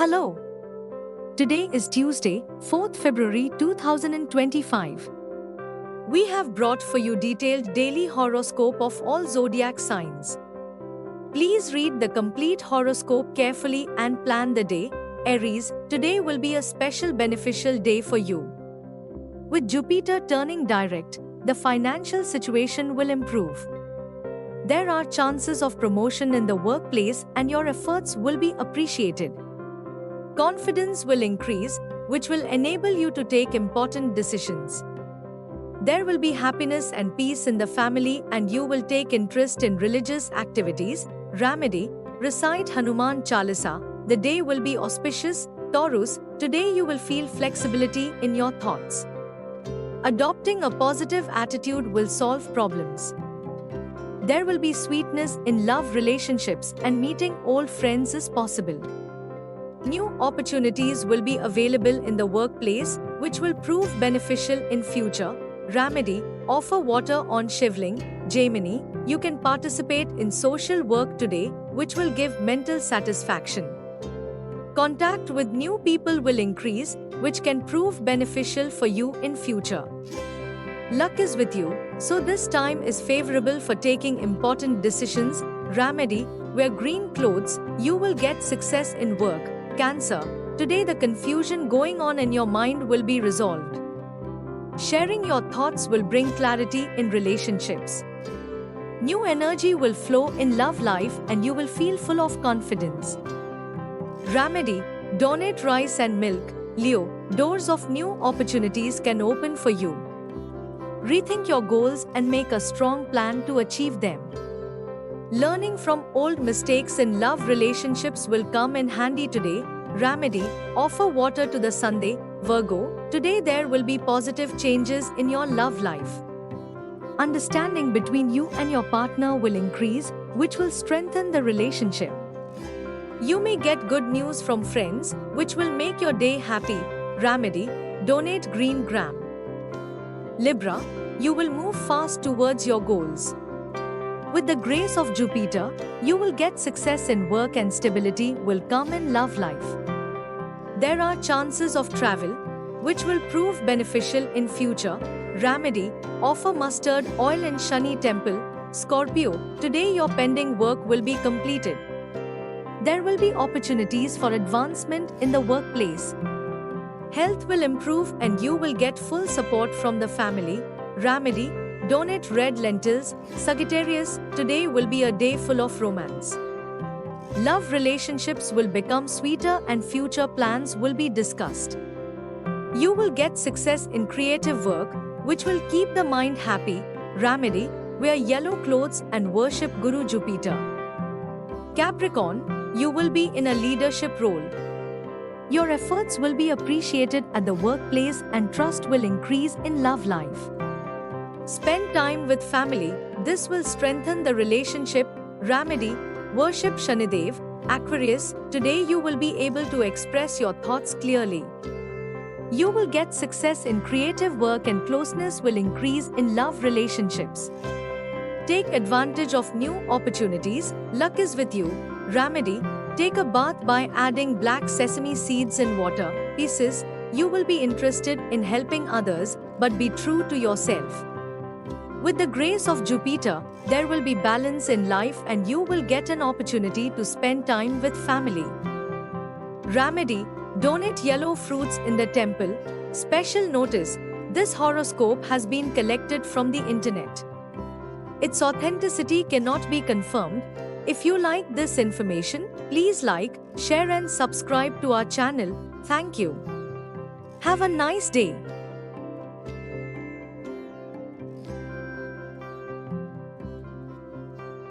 Hello. Today is Tuesday, 4th February 2025. We have brought for you detailed daily horoscope of all zodiac signs. Please read the complete horoscope carefully and plan the day. Aries, today will be a special beneficial day for you. With Jupiter turning direct, the financial situation will improve. There are chances of promotion in the workplace and your efforts will be appreciated. Confidence will increase, which will enable you to take important decisions. There will be happiness and peace in the family and you will take interest in religious activities. Remedy, recite Hanuman Chalisa. The day will be auspicious. Taurus, today you will feel flexibility in your thoughts. Adopting a positive attitude will solve problems. There will be sweetness in love relationships and meeting old friends is possible. New opportunities will be available in the workplace, which will prove beneficial in future. Remedy, offer water on Shivling. Gemini, you can participate in social work today, which will give mental satisfaction. Contact with new people will increase, which can prove beneficial for you in future. Luck is with you, so this time is favorable for taking important decisions. Remedy, wear green clothes, you will get success in work. Cancer, today the confusion going on in your mind will be resolved. Sharing your thoughts will bring clarity in relationships. New energy will flow in love life and you will feel full of confidence. Remedy, donate rice and milk. Leo, doors of new opportunities can open for you. Rethink your goals and make a strong plan to achieve them. Learning from old mistakes in love relationships will come in handy today. Remedy, offer water to the Sunday. Virgo, today there will be positive changes in your love life. Understanding between you and your partner will increase, which will strengthen the relationship. You may get good news from friends, which will make your day happy. Remedy, donate green gram. Libra, you will move fast towards your goals. With the grace of Jupiter, you will get success in work and stability will come in love life. There are chances of travel, which will prove beneficial in future. Remedy, offer mustard oil in Shani temple. Scorpio, today your pending work will be completed. There will be opportunities for advancement in the workplace. Health will improve and you will get full support from the family. Remedy, donate red lentils. Sagittarius, today will be a day full of romance. Love relationships will become sweeter and future plans will be discussed. You will get success in creative work, which will keep the mind happy. Remedy, wear yellow clothes and worship Guru Jupiter. Capricorn, you will be in a leadership role. Your efforts will be appreciated at the workplace and trust will increase in love life. Spend time with family, this will strengthen the relationship. Remedy, worship Shanidev. Aquarius, today you will be able to express your thoughts clearly. You will get success in creative work and closeness will increase in love relationships. Take advantage of new opportunities, luck is with you. Remedy, take a bath by adding black sesame seeds in water. Pisces, you will be interested in helping others, but be true to yourself. With the grace of Jupiter, there will be balance in life and you will get an opportunity to spend time with family. Remedy, donate yellow fruits in the temple. Special notice, this horoscope has been collected from the internet. Its authenticity cannot be confirmed. If you like this information, please like, share and subscribe to our channel. Thank you. Have a nice day.